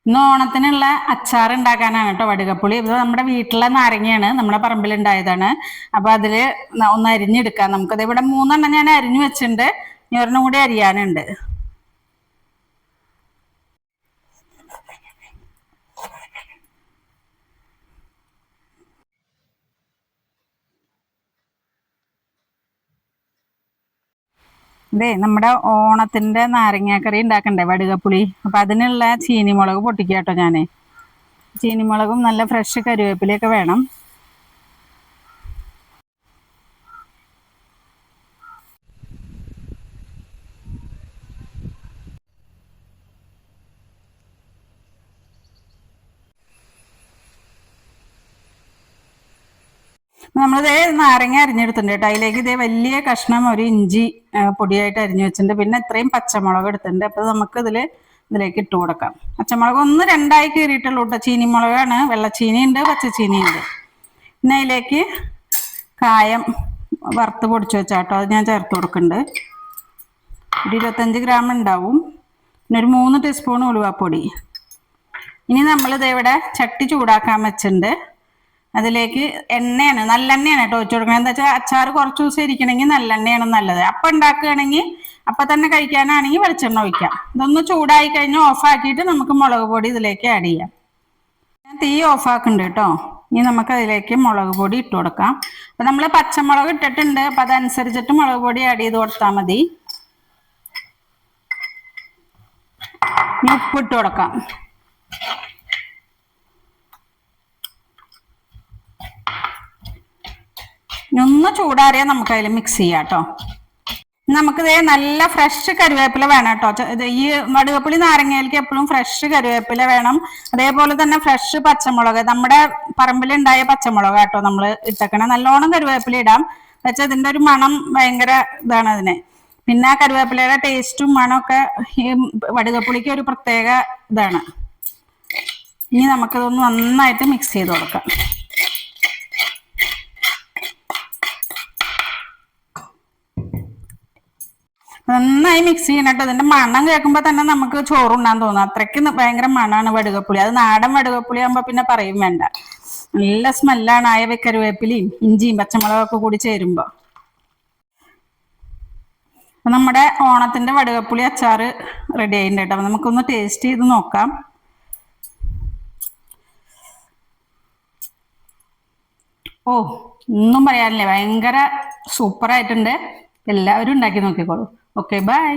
ഇന്ന് ഓണത്തിനുള്ള അച്ചാർ ഉണ്ടാക്കാനാണ് കേട്ടോ വടുകപ്പുളി. ഇത് നമ്മുടെ വീട്ടിലെ നാരങ്ങയാണ്, നമ്മുടെ പറമ്പിലുണ്ടായതാണ്. അപ്പൊ അതില് ഒന്ന് അരിഞ്ഞെടുക്കാം നമുക്കത്. ഇവിടെ 3 ഞാൻ അരിഞ്ഞു വെച്ചിട്ടുണ്ട്, ഇനി ഒരെണ്ണം കൂടി അരിയാനുണ്ട്. ഇതേ നമ്മുടെ ഓണത്തിന്റെ നാരങ്ങാക്കറി ഉണ്ടാക്കണ്ടേ വടുകപ്പുളി. അപ്പൊ അതിനുള്ള ചീനിമുളക് പൊട്ടിക്കാട്ടോ ഞാന്. ചീനിമുളകും നല്ല ഫ്രഷ് കറിവേപ്പിലയൊക്കെ വേണം. നമ്മളിതേ നാരങ്ങ അരിഞ്ഞെടുത്തിട്ടുണ്ട് കേട്ടോ. അതിലേക്ക് ഇതേ വലിയ കഷ്ണം ഒരു ഇഞ്ചി പൊടിയായിട്ട് അരിഞ്ഞു വെച്ചിട്ടുണ്ട്. പിന്നെ ഇത്രയും പച്ചമുളക് എടുത്തിട്ടുണ്ട്. അപ്പൊ നമുക്ക് ഇതിലേക്ക് ഇട്ട് കൊടുക്കാം. പച്ചമുളക് ഒന്ന് രണ്ടായി കീറിയിട്ടുള്ളൂ കേട്ടോ. ചീനിമുളകാണ്, വെള്ളച്ചീനി ഉണ്ട്, പച്ചച്ചീനി ഉണ്ട്. പിന്നെ അതിലേക്ക് കായം വറുത്ത് പൊടിച്ചു വെച്ചാട്ടോ, അത് ഞാൻ ചേർത്ത് കൊടുക്കുന്നുണ്ട്. ഒരു 25 ഗ്രാം ഉണ്ടാവും. പിന്നെ ഒരു 3 ടീസ്പൂൺ ഉലുവാപ്പൊടി. ഇനി നമ്മളിത് ഇവിടെ ചട്ടി ചൂടാക്കാൻ വെച്ചിട്ടുണ്ട്. അതിലേക്ക് എണ്ണയാണ്, നല്ലെണ്ണയാണ് കേട്ടോ ഒഴിച്ചു കൊടുക്കണം. എന്താ വെച്ചാൽ അച്ചാർ കുറച്ച് ദിവസം ഇരിക്കണമെങ്കിൽ നല്ലെണ്ണയാണ് നല്ലത്. അപ്പം ഉണ്ടാക്കുകയാണെങ്കിൽ അപ്പം തന്നെ കഴിക്കാനാണെങ്കിൽ വെളിച്ചെണ്ണ ഒഴിക്കാം. ഇതൊന്ന് ചൂടായി കഴിഞ്ഞ് ഓഫാക്കിയിട്ട് നമുക്ക് മുളക് പൊടി ഇതിലേക്ക് ആഡ് ചെയ്യാം. ഞാൻ തീ ഓഫാക്കുന്നുണ്ട് കേട്ടോ. ഇനി നമുക്ക് അതിലേക്ക് മുളക് പൊടി ഇട്ട് കൊടുക്കാം. അപ്പം നമ്മൾ പച്ചമുളക് ഇട്ടിട്ടുണ്ട്, അപ്പം അതനുസരിച്ചിട്ട് മുളക് പൊടി ആഡ് ചെയ്ത് കൊടുത്താൽ മതി. ഇനി ഉപ്പിട്ട് കൊടുക്കാം. ഒന്ന് ചൂടാറിയാൽ നമുക്ക് അതിൽ മിക്സ് ചെയ്യാം കേട്ടോ. നമുക്കിത് നല്ല ഫ്രഷ് കറിവേപ്പില വേണം കേട്ടോ. ഈ വടുകപ്പുളി നാരങ്ങയിലേക്ക് എപ്പോഴും ഫ്രഷ് കറിവേപ്പില വേണം. അതേപോലെ തന്നെ ഫ്രഷ് പച്ചമുളക്, നമ്മുടെ പറമ്പിലുണ്ടായ പച്ചമുളക് കേട്ടോ നമ്മൾ ഇട്ടക്കണം. നല്ലോണം കറിവേപ്പില ഇടാം, വെച്ചാൽ ഇതിന്റെ ഒരു മണം ഭയങ്കര ഇതാണ് അതിന്. പിന്നെ കറിവേപ്പിലയുടെ ടേസ്റ്റും മണമൊക്കെ ഈ വടുകപ്പുളിക്ക് ഒരു പ്രത്യേക ഇതാണ്. ഇനി നമുക്കിതൊന്ന് നന്നായിട്ട് മിക്സ് ചെയ്ത് കൊടുക്കാം. നന്നായി മിക്സ് ചെയ്യണം കേട്ടോ. ഇതിന്റെ മണം കേൾക്കുമ്പോൾ തന്നെ നമുക്ക് ചോറുണ്ണാൻ തോന്നും, അത്രയ്ക്ക് ഭയങ്കര മണമാണ് വടുകപ്പുളി. അത് നാടൻ വടുകപ്പുളി ആകുമ്പോൾ പിന്നെ പറയും വേണ്ട, നല്ല സ്മെല്ലാണ് ആയ കറിവേപ്പിലയും ഇഞ്ചിയും പച്ചമുളകൊക്കെ കൂടി ചേരുമ്പോൾ. അപ്പൊ നമ്മുടെ ഓണത്തിന്റെ വടുകപ്പുളി അച്ചാറ് റെഡി ആയിട്ടുണ്ട് കേട്ടോ. നമുക്കൊന്ന് ടേസ്റ്റ് ചെയ്ത് നോക്കാം. ഓ, ഒന്നും പറയാനില്ല, ഭയങ്കര സൂപ്പറായിട്ടുണ്ട്. എല്ലാവരും ഉണ്ടാക്കി നോക്കിക്കോളൂ. Okay, by.